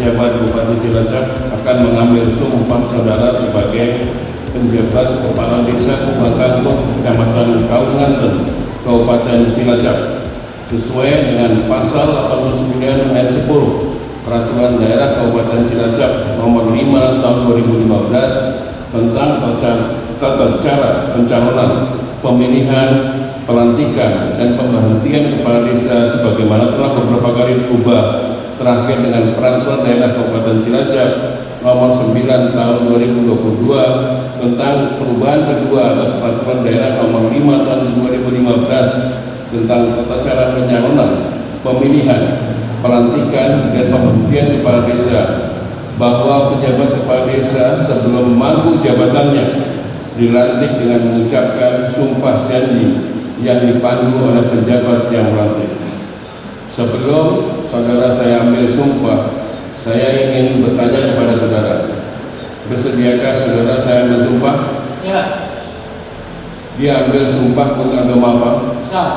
penjabat Bupati Cilacap akan mengambil sumpah saudara sebagai penjabat Kepala Desa Kubangkangkung, Kecamatan Kaunganten, Kabupaten Cilacap, sesuai dengan pasal 89 ayat 10 Peraturan Daerah Kabupaten Cilacap Nomor 5 Tahun 2015 tentang tata cara pencalonan, pemilihan, pelantikan, dan pemberhentian kepala desa sebagaimana telah beberapa kali berubah, terakhir dengan Peraturan Daerah Kabupaten Cilacap Nomor 9 Tahun 2022 tentang perubahan kedua atas Peraturan Daerah Nomor 5 Tahun 2015 tentang tata cara pencalonan, pemilihan, pelantikan, dan pemberhentian kepala desa, bahwa pejabat kepala desa sebelum memangku jabatannya dilantik dengan mengucapkan sumpah janji yang dipandu oleh penjabat yang melantik. Sebelum saudara saya ambil sumpah, saya ingin bertanya kepada saudara, bersediakah saudara saya bersumpah? Ya. Dia ambil sumpah untuk agama apa? Islam.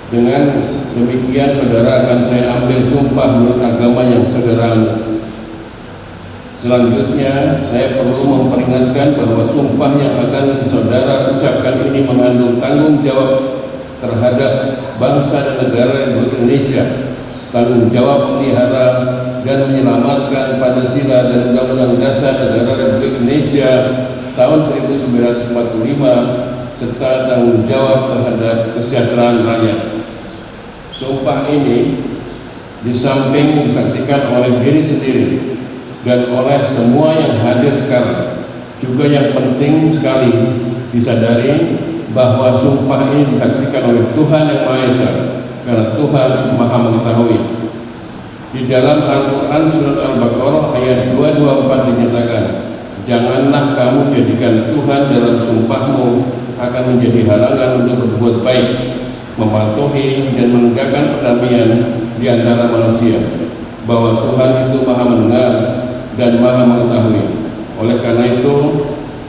Dengan demikian saudara akan saya ambil sumpah menurut agama yang saudara anut. Selanjutnya, saya perlu memperingatkan bahwa sumpah yang akan saudara ucapkan ini mengandung tanggung jawab terhadap bangsa dan negara Republik Indonesia, tanggung jawab memelihara dan menyelamatkan Pancasila dan Undang-Undang Dasar Negara Republik Indonesia tahun 1945, serta tanggung jawab terhadap kesejahteraan rakyat. Sumpah ini di samping disaksikan oleh diri sendiri dan oleh semua yang hadir sekarang, juga yang penting sekali disadari bahwa sumpah ini disaksikan oleh Tuhan Yang Maha Esa, karena Tuhan Maha Mengetahui. Di dalam Al-Quran Surat Al-Baqarah ayat 224 dinyatakan, janganlah kamu jadikan Tuhan dalam sumpahmu akan menjadi halangan untuk berbuat baik, mematuhi dan menegakkan perdamaian di antara manusia, bahwa Tuhan itu Maha mendengar dan Maha mengetahui. Oleh karena itu,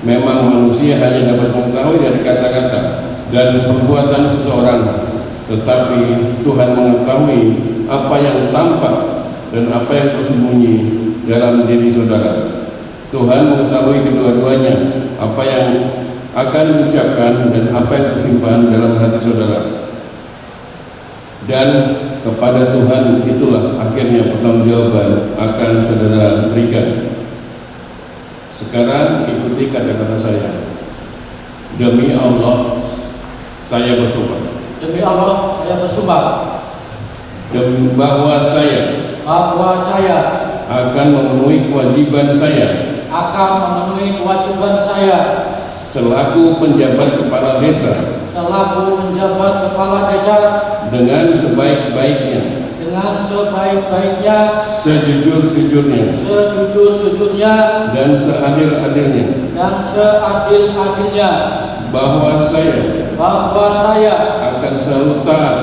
memang manusia hanya dapat mengetahui dari kata-kata dan perbuatan seseorang, tetapi Tuhan mengetahui apa yang tampak dan apa yang tersembunyi dalam diri saudara. Tuhan mengetahui kedua-duanya, apa yang akan diucapkan dan apa yang tersimpan dalam hati saudara. Dan kepada Tuhan itulah akhirnya pertanggungjawaban akan saudara berikan. Sekarang ikuti kata-kata saya. Demi Allah, saya bersumpah. Demi Allah, saya bersumpah bahwa saya akan memenuhi kewajiban saya selaku penjabat kepala desa dengan sebaik-baiknya, sejujur-jujurnya, dan seadil-adilnya, bahwa saya akan selalu taat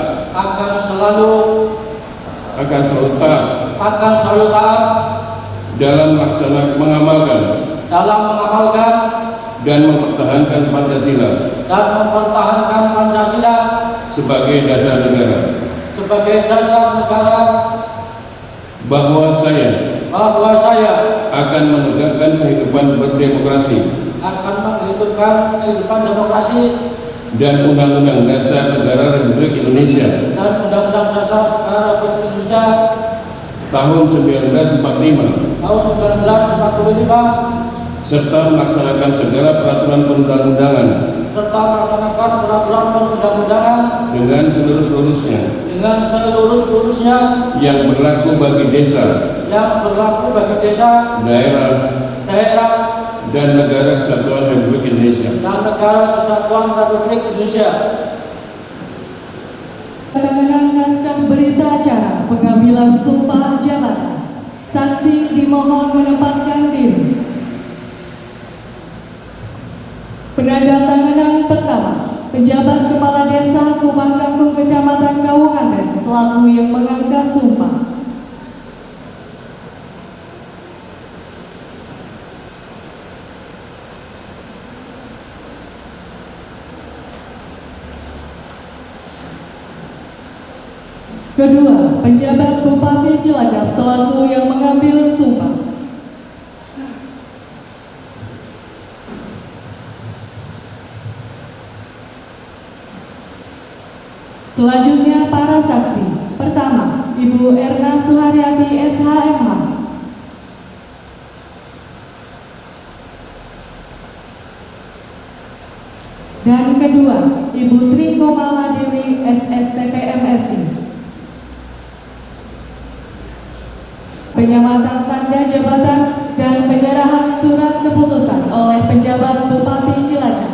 dalam mengamalkan dan mempertahankan Pancasila sebagai dasar negara, bahwa saya akan menegakkan kehidupan berdemokrasi dan Undang-Undang Dasar Negara Republik Indonesia tahun 1945, serta melaksanakan segala peraturan perundang-undangan dengan seluruh-seluruhnya yang berlaku bagi desa, daerah, dan negara kesatuan Republik Indonesia. Penanganan naskah berita acara pengambilan sumpah jabatan. Saksi dimohon menempatkan diri. Penandatanganan pertama, penjabat kepala desa Kubangkangkung, Kecamatan Kaunganten selaku yang mengangkat sumpah. Kedua, penjabat Bupati Cilacap selaku yang mengambil sumpah. Selanjutnya para saksi. Pertama, Ibu Erna Suharyati SHMH. Dan kedua, Ibu Tri Komala Dewi SSTP MSI. Penyamatan tanda jabatan dan penyerahan surat keputusan oleh penjabat Bupati Cilacap.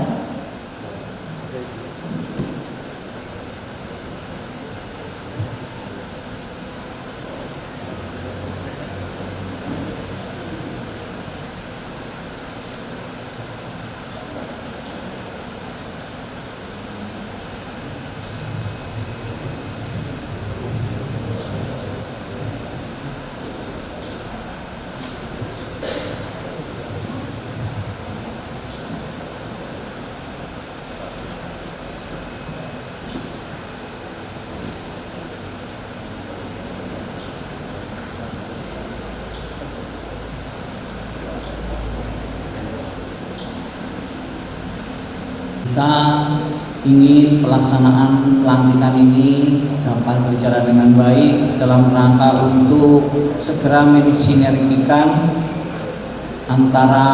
Kita ingin pelaksanaan pelantikan ini dapat berjalan dengan baik dalam rangka untuk segera mensinergikan antara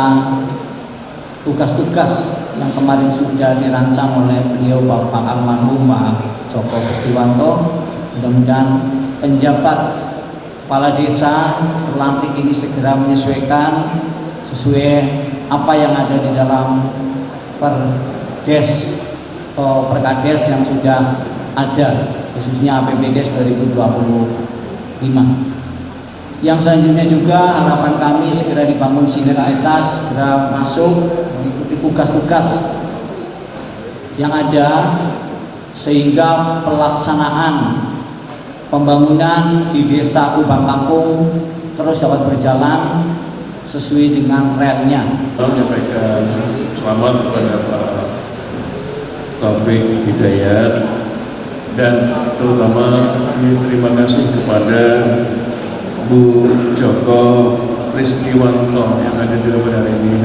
tugas-tugas yang kemarin sudah dirancang oleh beliau Bapak almarhum Pak Joko Kristiwanto. Mudah-mudahan penjabat kepala desa pelantik ini segera menyesuaikan sesuai apa yang ada di dalam Perdes atau Perkades yang sudah ada, khususnya APBDes 2025. Yang selanjutnya juga harapan kami segera dibangun sinergitas, segera masuk mengikuti tugas-tugas yang ada sehingga pelaksanaan pembangunan di Desa Kubang Kampung terus dapat berjalan sesuai dengan relnya. Saya menyampaikan selamat kepada Pak Taufik Hidayat dan terutama terima kasih kepada Bu Joko Kristiwanto yang ada di pada hari ini.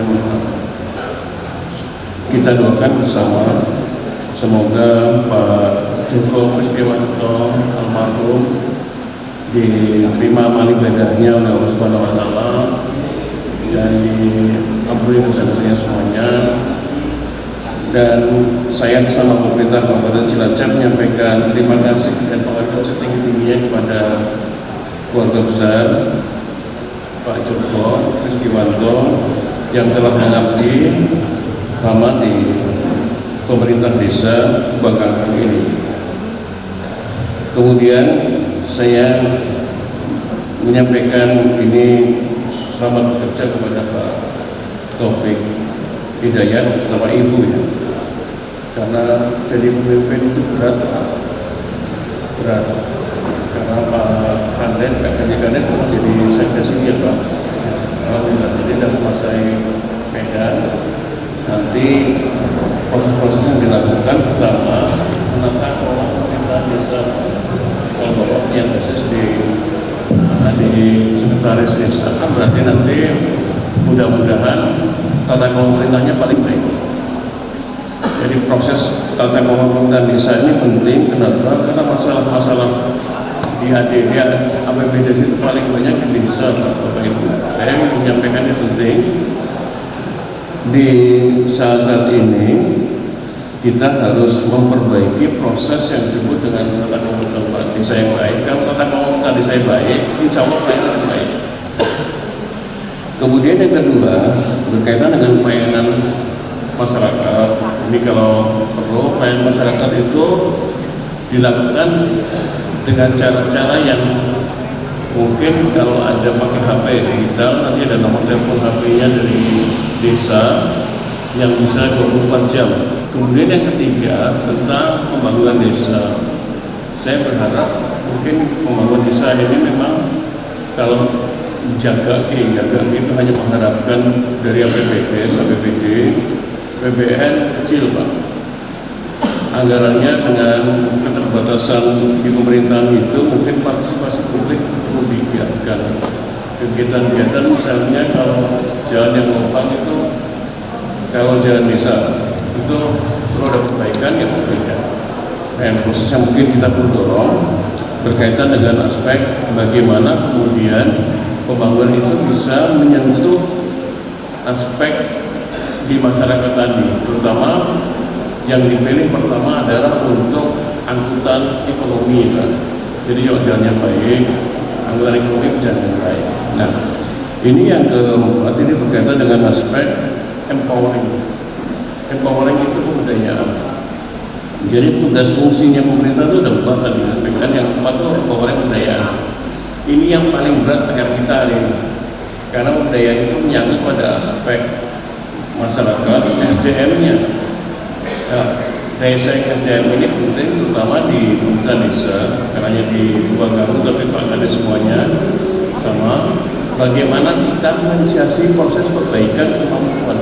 Kita doakan bersama semoga Pak Joko Kristiwanto almarhum diterima amal ibadahnya oleh Allah Subhanahu wa taala dan diampuni dosa-dosanya semuanya. Dan saya bersama pemerintah Kabupaten Cilacap menyampaikan terima kasih dan penghargaan setinggi-tingginya kepada keluarga besar Pak Joko Kristiwanto yang telah mengabdi lama di pemerintah desa Kubang Kampung ini. Kemudian saya menyampaikan ini selamat bekerja kepada Pak Taufik Hidayat bersama Ibu ya, karena jadi pemimpin itu berat karena Pak Kades jadi sekdes ya Pak. Alhamdulillah, jadi tidak menguasai Medan. Nanti proses-proses yang dilakukan pertama menata kelola pemerintahan desa, kalau bapak yang basis di sekretaris desa, berarti nanti mudah-mudahan tata kelola pemerintahnya paling baik. Jadi proses tata kelola pemerintahan desa ini penting. Kenapa? Karena masalah-masalah di ADD APBDes itu paling banyak di desa, Bapak Ibu. Saya menyampaikan ini penting. Di saat ini kita harus memperbaiki proses yang disebut dengan tata kelola pemerintahan desa yang baik. Kalau tata kelola pemerintahan desa yang baik, insya Allah pelayanan baik. Kemudian yang kedua berkaitan dengan pelayanan masyarakat. Ini kalau perlu pelayanan masyarakat itu dilakukan dengan cara-cara yang mungkin kalau ada pakai HP digital, nanti ada nomor telepon HP-nya dari desa yang bisa 24 jam. Kemudian yang ketiga tentang pembangunan desa. Saya berharap mungkin pembangunan desa ini memang kalau jaga itu hanya mengharapkan dari APBD, PBN kecil Pak. anggarannya dengan keterbatasan di pemerintahan itu mungkin partisipasi publik perlu digiatkan. Kegiatan-kegiatan misalnya kalau jalan yang lubang itu, kalau jalan desa itu perlu ada perbaikan ya perbaikan. Dan khususnya mungkin kita perlu dorong berkaitan dengan aspek bagaimana kemudian pembangunan itu bisa menyentuh aspek di masyarakat tadi, terutama yang dipilih pertama adalah untuk angkutan ekonomi kan. Jadi kalau jalannya baik, angkutan ekonomi bisa dengan baik. Nah, ini yang keempat, ini berkaitan dengan aspek empowering. Empowering itu pemberdayaan. Jadi tugas fungsinya pemerintah itu ada 4 tadi, kan yang keempat itu empowering pemberdayaan. Ini yang paling berat PR kita hari ini, karena pemberdayaan itu menyangkut pada aspek masyarakat, SDM-nya. Nah, daya saing SDM ini penting terutama di pemerintah desa, karena hanya di Bangkamu tapi ada semuanya sama. Bagaimana kita menginisiasi proses perbaikan kemampuan.